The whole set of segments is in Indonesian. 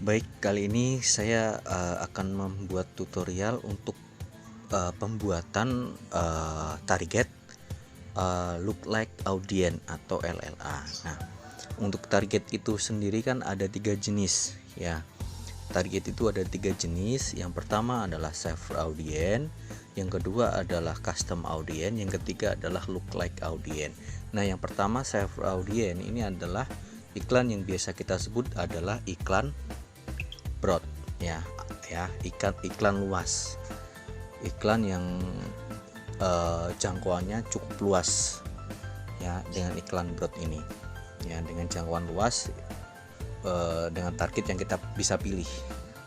Baik, kali ini saya akan membuat tutorial untuk pembuatan target look like audience atau LLA. Nah, untuk target itu sendiri kan ada 3 jenis ya. Target itu ada 3 jenis. Yang pertama adalah server audience, yang kedua adalah custom audience, yang ketiga adalah look like audience. Nah, yang pertama server audience ini adalah iklan yang biasa kita sebut adalah iklan broad ya, iklan luas, iklan yang jangkauannya cukup luas ya. Dengan iklan broad ini ya, dengan jangkauan luas, dengan target yang kita bisa pilih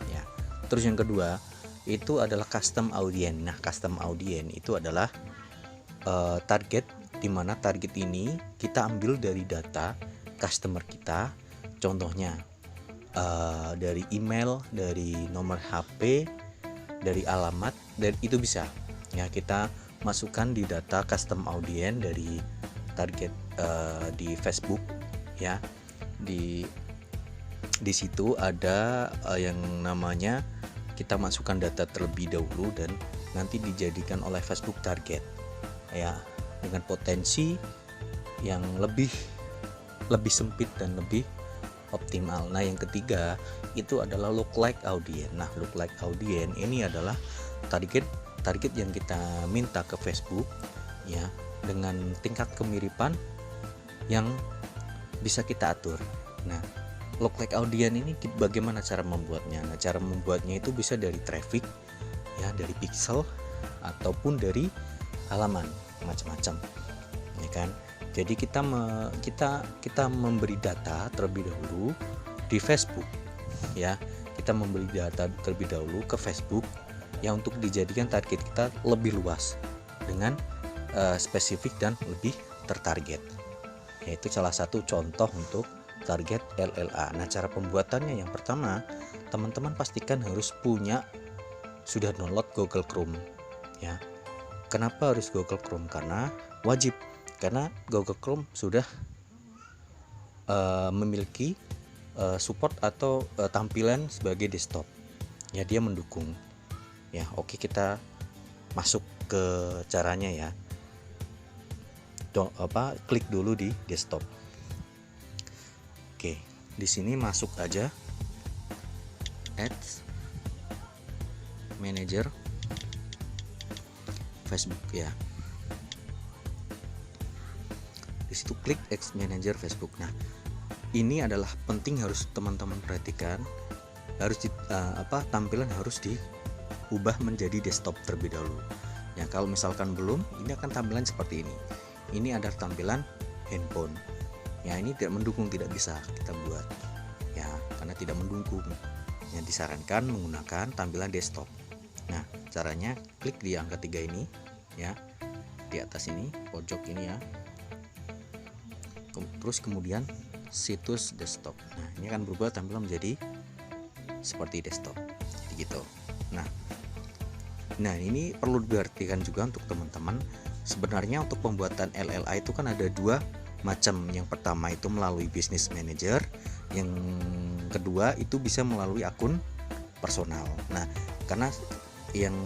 ya. Terus yang kedua itu adalah custom audience. Nah, custom audience itu adalah target dimana target ini kita ambil dari data customer kita, contohnya dari email, dari nomor HP, dari alamat, dan itu bisa ya kita masukkan di data custom audience dari target di Facebook ya. Di situ ada yang namanya kita masukkan data terlebih dahulu dan nanti dijadikan oleh Facebook target ya, dengan potensi yang lebih sempit dan lebih optimal. Nah, yang ketiga itu adalah look like audience. Nah, look like audience ini adalah target yang kita minta ke Facebook ya, dengan tingkat kemiripan yang bisa kita atur. Nah, look like audience ini bagaimana cara membuatnya? Nah, cara membuatnya itu bisa dari traffic ya, dari pixel ataupun dari halaman, macam-macam ya kan. Jadi kita memberi data terlebih dahulu di Facebook ya. Kita memberi data terlebih dahulu ke Facebook yang untuk dijadikan target kita lebih luas dengan spesifik dan lebih tertarget. Yaitu salah satu contoh untuk target LLA. Nah, cara pembuatannya yang pertama, teman-teman pastikan harus sudah download Google Chrome ya. Kenapa harus Google Chrome? Karena wajib, karena Google Chrome sudah memiliki support atau tampilan sebagai desktop ya, dia mendukung ya. Oke, kita masuk ke caranya ya. Klik dulu di desktop. Oke, di sini masuk aja Ads Manager Facebook ya. Di situ klik Ads Manager Facebook. Nah, ini adalah penting, harus teman-teman perhatikan, harus tampilan harus diubah menjadi desktop terlebih dahulu ya. Kalau misalkan belum, ini akan tampilan seperti ini. Ini adalah tampilan handphone ya. Ini tidak mendukung, tidak bisa kita buat ya, karena tidak mendukung ya. Disarankan menggunakan tampilan desktop. Nah, caranya klik di angka 3 ini ya, di atas ini, pojok ini ya. Terus kemudian situs desktop. Nah, ini akan berubah tampilan menjadi seperti desktop. Jadi gitu. Nah, ini perlu diperhatikan juga untuk teman-teman. Sebenarnya untuk pembuatan LLA itu kan ada 2 macam. Yang pertama itu melalui business manager, yang kedua itu bisa melalui akun personal. Nah, karena yang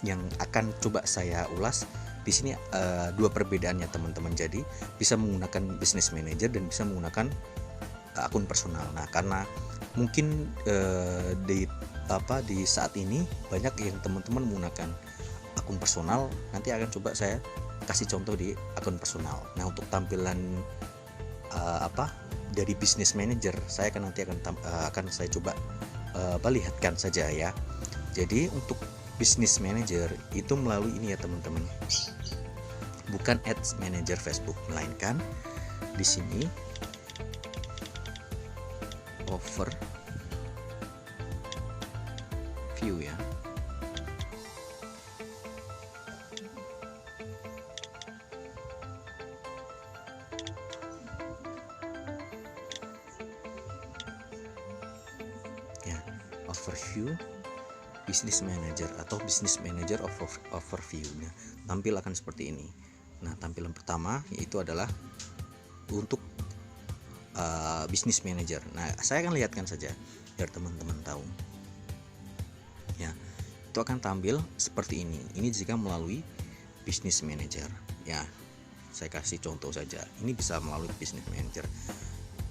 yang akan coba saya ulas di sini 2 perbedaannya teman-teman. Jadi bisa menggunakan business manager dan bisa menggunakan akun personal. Nah, karena mungkin di saat ini banyak yang teman-teman menggunakan akun personal, nanti akan coba saya kasih contoh di akun personal. Nah, untuk tampilan dari business manager saya akan saya coba lihatkan saja ya. Jadi untuk business manager itu melalui ini ya teman-teman, bukan ads manager Facebook, melainkan di sini overview ya. Ya, overview business manager atau business manager overview. Nah, tampil akan seperti ini. Nah, tampilan pertama yaitu adalah untuk Business Manager. Nah, saya akan lihatkan saja biar teman-teman tahu. Ya, itu akan tampil seperti ini. Ini jika melalui Business Manager. Ya, saya kasih contoh saja. Ini bisa melalui Business Manager.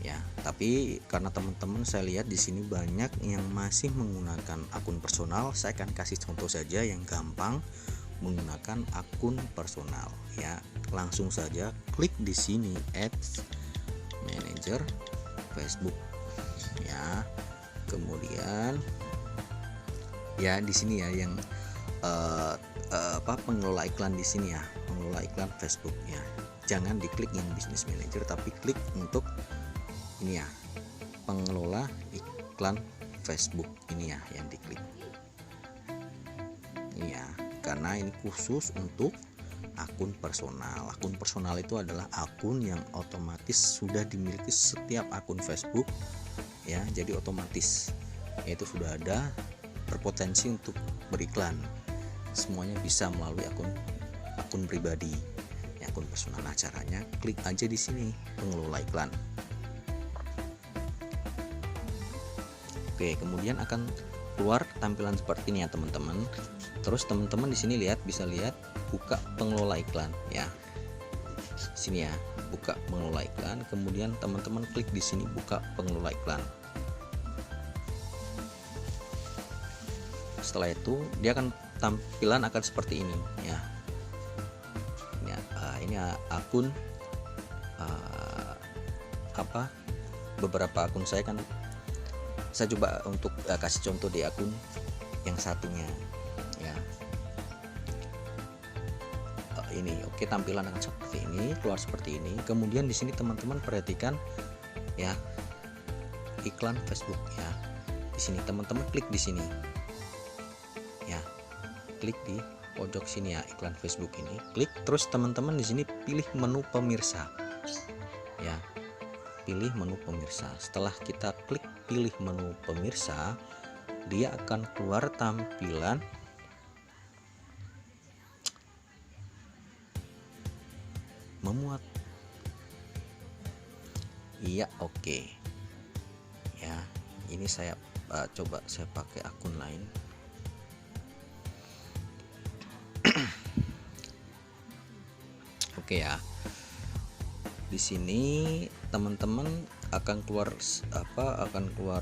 Ya, tapi karena teman-teman saya lihat di sini banyak yang masih menggunakan akun personal, saya akan kasih contoh saja yang gampang menggunakan akun personal. Ya, langsung saja klik di sini Ads Manager Facebook. Ya, kemudian ya di sini ya yang pengelola iklan di sini ya, pengelola iklan Facebook ya. Jangan diklik yang Business Manager, tapi klik untuk ini ya, pengelola iklan Facebook ini ya yang diklik. Ini ya, karena ini khusus untuk akun personal. Akun personal itu adalah akun yang otomatis sudah dimiliki setiap akun Facebook ya, jadi otomatis yaitu sudah ada berpotensi untuk beriklan. Semuanya bisa melalui akun pribadi ya, akun personal. Nah, caranya klik aja di sini pengelola iklan. Oke, kemudian akan keluar tampilan seperti ini ya teman-teman. Terus teman-teman di sini bisa lihat buka pengelola iklan ya. Sini ya, buka pengelola iklan. Kemudian teman-teman klik di sini buka pengelola iklan. Setelah itu dia akan tampilan akan seperti ini ya. Ini akun beberapa akun saya kan. Saya coba untuk kasih contoh di akun yang satunya ya. Ini oke, tampilan akan seperti ini, keluar seperti ini. Kemudian di sini teman-teman perhatikan ya, iklan Facebook ya. Di sini teman-teman klik di sini ya, klik di pojok sini ya, iklan Facebook ini, klik. Terus teman-teman di sini pilih menu pemirsa ya, pilih menu pemirsa. Setelah kita klik pilih menu pemirsa, dia akan keluar tampilan memuat. Iya, oke. Ya, ini saya coba saya pakai akun lain. Oke ya. Di sini teman-teman akan keluar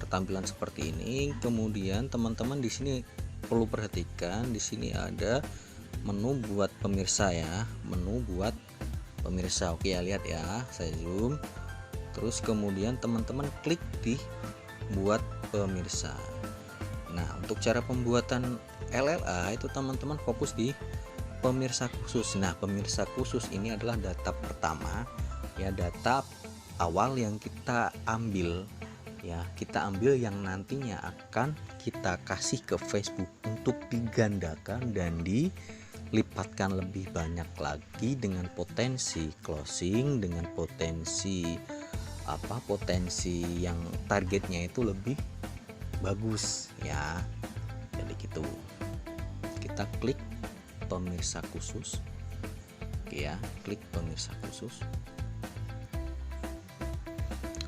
tampilan seperti ini. Kemudian teman-teman di sini perlu perhatikan, di sini ada menu buat pemirsa ya, menu buat pemirsa. Oke ya, lihat ya, saya zoom. Terus kemudian teman-teman klik di buat pemirsa. Nah, untuk cara pembuatan LLA itu teman-teman fokus di pemirsa khusus. Nah, pemirsa khusus ini adalah data pertama ya, data awal yang kita ambil ya, kita ambil yang nantinya akan kita kasih ke Facebook untuk digandakan dan dilipatkan lebih banyak lagi dengan potensi closing, dengan potensi potensi yang targetnya itu lebih bagus ya. Jadi gitu, kita klik pemirsa khusus. Oke ya, klik pemirsa khusus.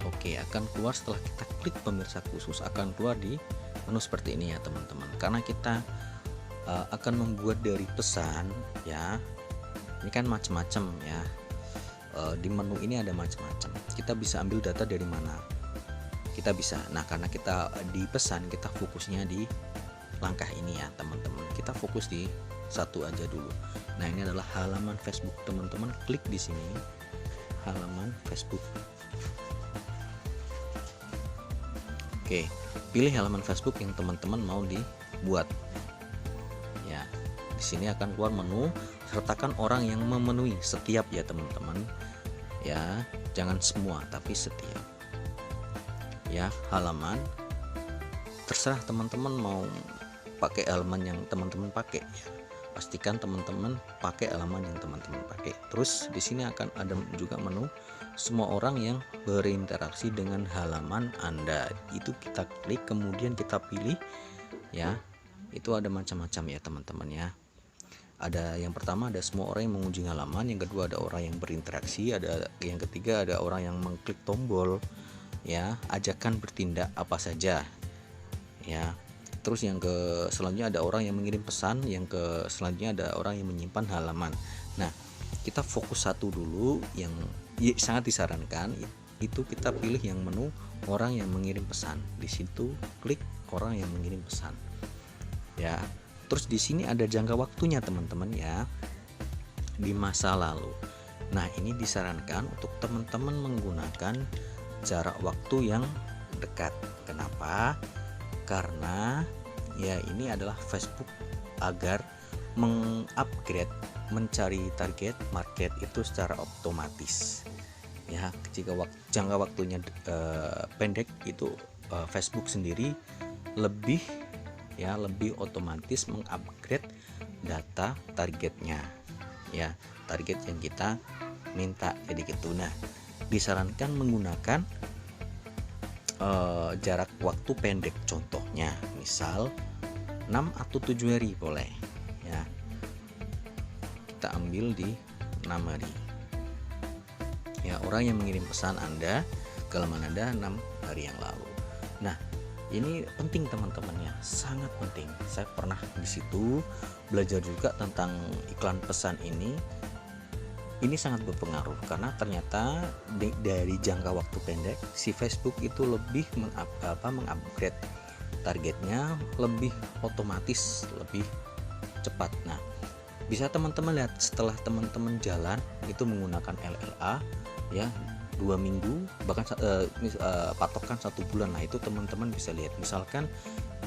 Oke, akan keluar setelah kita klik pemirsa khusus, akan keluar di menu seperti ini ya teman-teman. Karena kita akan membuat dari pesan ya, ini kan macam-macam ya. Di menu ini ada macam-macam. Kita bisa ambil data dari mana? Kita bisa. Nah, karena kita di pesan, kita fokusnya di langkah ini ya teman-teman. Kita fokus di satu aja dulu. Nah, ini adalah halaman Facebook. Teman-teman klik di sini halaman Facebook. Oke, pilih halaman Facebook yang teman-teman mau dibuat. Ya, di sini akan keluar menu, sertakan orang yang memenuhi setiap ya teman-teman. Ya, jangan semua tapi setiap. Ya, halaman. Terserah teman-teman mau pakai halaman yang teman-teman pakai ya. Pastikan teman-teman pakai halaman yang teman-teman pakai. Terus di sini akan ada juga menu semua orang yang berinteraksi dengan halaman Anda. Itu kita klik, kemudian kita pilih ya. Itu ada macam-macam ya teman-teman ya. Ada yang pertama, ada semua orang yang mengunjungi halaman, yang kedua ada orang yang berinteraksi, ada yang ketiga ada orang yang mengklik tombol ya ajakan bertindak apa saja ya. Terus yang ke selanjutnya ada orang yang mengirim pesan, yang ke selanjutnya ada orang yang menyimpan halaman. Nah, kita fokus satu dulu yang sangat disarankan itu kita pilih yang menu orang yang mengirim pesan. Di situ klik orang yang mengirim pesan. Ya. Terus di sini ada jangka waktunya teman-teman ya, di masa lalu. Nah, ini disarankan untuk teman-teman menggunakan jarak waktu yang dekat. Kenapa? Karena ya ini adalah Facebook agar mengupgrade, mencari target market itu secara otomatis. Ya, jika jangka waktunya pendek itu Facebook sendiri lebih otomatis mengupgrade data targetnya ya, target yang kita minta jadi gitu. Nah, disarankan menggunakan jarak waktu pendek, contohnya misal 6 atau 7 hari boleh ya, kita ambil di 6 hari ya. Orang yang mengirim pesan Anda ke halaman Anda 6 hari yang lalu. Nah, ini penting teman-teman ya, sangat penting. Saya pernah di situ belajar juga tentang iklan pesan ini. Ini sangat berpengaruh karena ternyata dari jangka waktu pendek si Facebook itu lebih mengupgrade targetnya, lebih otomatis, lebih cepat. Nah, bisa teman-teman lihat setelah teman-teman jalan itu menggunakan LLA ya, 2 minggu bahkan patokan 1 bulan. Nah, itu teman-teman bisa lihat misalkan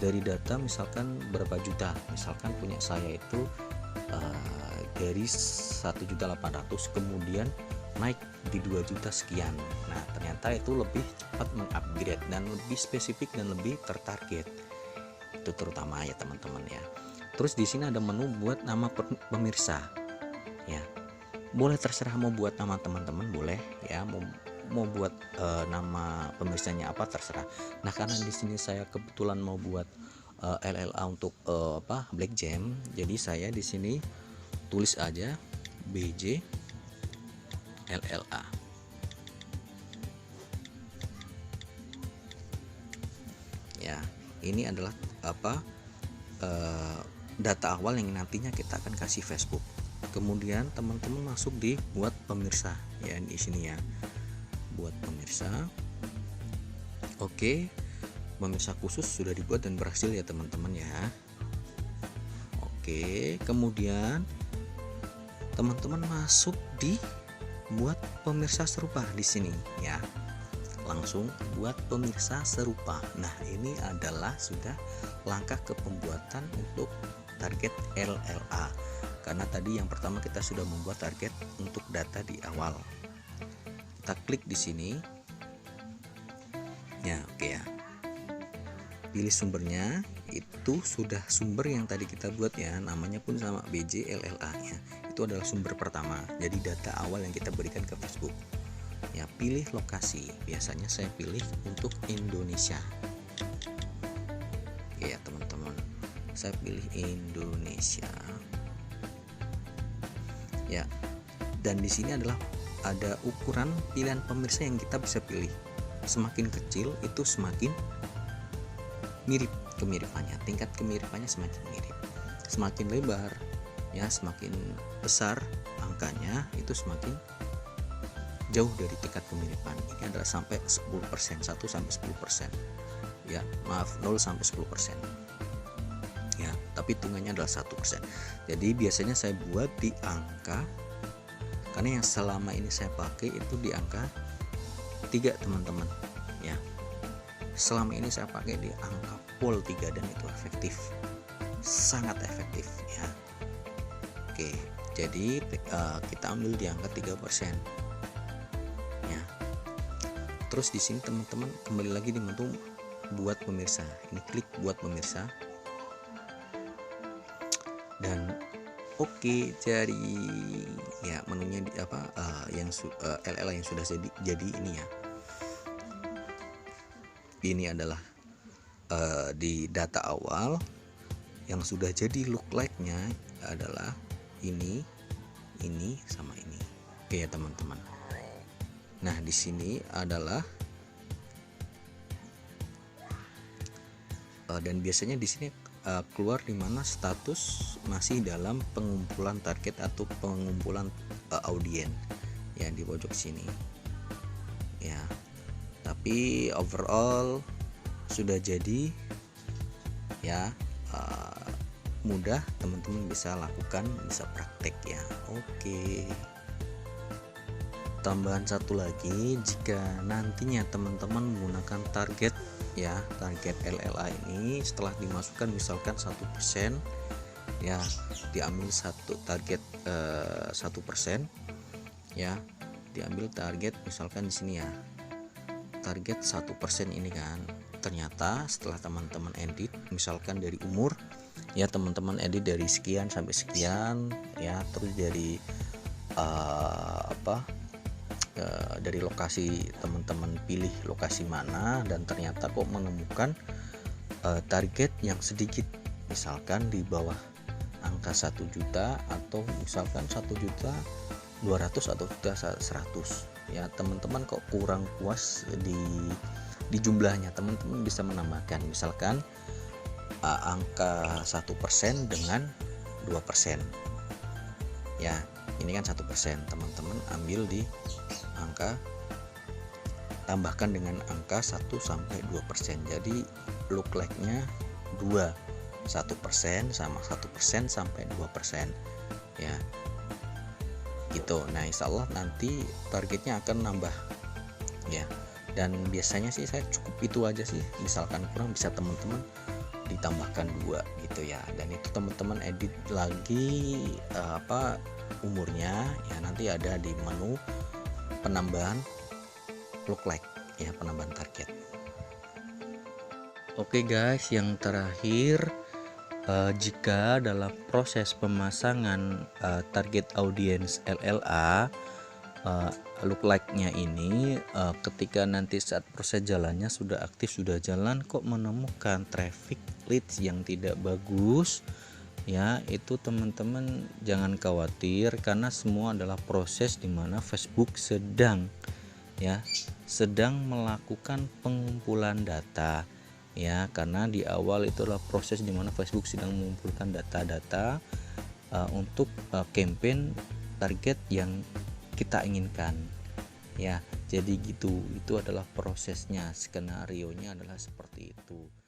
dari data misalkan berapa juta, misalkan punya saya itu dari 1.800.000 kemudian naik di 2 juta sekian. Nah, ternyata itu lebih cepat mengupgrade dan lebih spesifik dan lebih tertarget. Itu terutama ya teman-teman ya. Terus di sini ada menu buat nama pemirsa ya. Boleh terserah mau buat nama teman-teman, boleh ya, mau buat nama pemirsanya apa terserah. Nah, karena di sini saya kebetulan mau buat LLA untuk Black Jam, jadi saya di sini tulis aja BJ LLA. Ya, ini adalah data awal yang nantinya kita akan kasih Facebook. Kemudian teman-teman masuk di buat pemirsa ya, di sini ya, buat pemirsa. Oke, pemirsa khusus sudah dibuat dan berhasil ya teman-teman ya. Oke, kemudian teman-teman masuk di buat pemirsa serupa di sini ya, langsung buat pemirsa serupa. Nah, ini adalah sudah langkah ke pembuatan untuk target LLA, karena tadi yang pertama kita sudah membuat target untuk data di awal. Kita klik di sini ya. Oke ya, pilih sumbernya, itu sudah sumber yang tadi kita buat ya, namanya pun sama BJ LLA nya, itu adalah sumber pertama, jadi data awal yang kita berikan ke Facebook ya. Pilih lokasi, biasanya saya pilih untuk Indonesia. Oke ya teman-teman, saya pilih Indonesia ya. Dan di sini adalah ada ukuran pilihan pemirsa yang kita bisa pilih. Semakin kecil itu semakin mirip kemiripannya, tingkat kemiripannya semakin mirip. Semakin lebar ya, semakin besar angkanya itu semakin jauh dari tingkat kemiripan. Ini adalah sampai 10%, 1 sampai 10% ya, maaf 0 sampai 10% ya, tapi hitungannya adalah 1%. Jadi biasanya saya buat di angka, karena yang selama ini saya pakai itu di angka 3 teman-teman ya. Selama ini saya pakai di angka pol 3 dan itu efektif, sangat efektif ya. Oke, jadi kita ambil di angka 3% ya. Terus di sini teman-teman kembali lagi di menu buat pemirsa, ini klik buat pemirsa dan oke, jadi ya menunya di yang LLA yang sudah jadi ini ya. Ini adalah di data awal yang sudah jadi look like-nya adalah ini sama ini. Oke ya teman-teman. Nah, di sini adalah dan biasanya di sini keluar di mana status masih dalam pengumpulan target atau pengumpulan audiens ya di pojok sini ya. Tapi overall sudah jadi ya, mudah, teman-teman bisa lakukan, bisa praktek ya. Oke. Tambahan satu lagi, jika nantinya teman-teman menggunakan target ya, target LLA ini setelah dimasukkan misalkan 1% ya, diambil satu target 1% ya, diambil target misalkan di sini ya, target 1% ini kan, ternyata setelah teman-teman edit misalkan dari umur ya, teman-teman edit dari sekian sampai sekian ya, terus dari dari lokasi, teman-teman pilih lokasi mana, dan ternyata kok menemukan target yang sedikit, misalkan di bawah angka 1 juta atau misalkan 1.200.000 atau 100 ya, teman-teman kok kurang puas di jumlahnya, teman-teman bisa menambahkan misalkan angka 1% dengan 2% ya. Ini kan 1%, teman-teman ambil di angka, tambahkan dengan angka 1 sampai 2%. Jadi look like-nya 1% sama 1% sampai 2% ya. Gitu. Nah, insya Allah nanti targetnya akan nambah ya. Dan biasanya sih saya cukup itu aja sih. Misalkan kurang, bisa teman-teman ditambahkan 2 gitu ya. Dan itu teman-teman edit lagi umurnya ya, nanti ada di menu penambahan look like ya, penambahan target. Oke guys, yang terakhir, jika dalam proses pemasangan target audience LLA look like-nya ini, ketika nanti saat proses jalannya sudah aktif, sudah jalan, kok menemukan traffic leads yang tidak bagus ya, itu teman-teman jangan khawatir, karena semua adalah proses di mana Facebook sedang melakukan pengumpulan data ya, karena di awal itu adalah proses di mana Facebook sedang mengumpulkan data-data untuk campaign target yang kita inginkan ya. Jadi gitu, itu adalah prosesnya, skenarionya adalah seperti itu.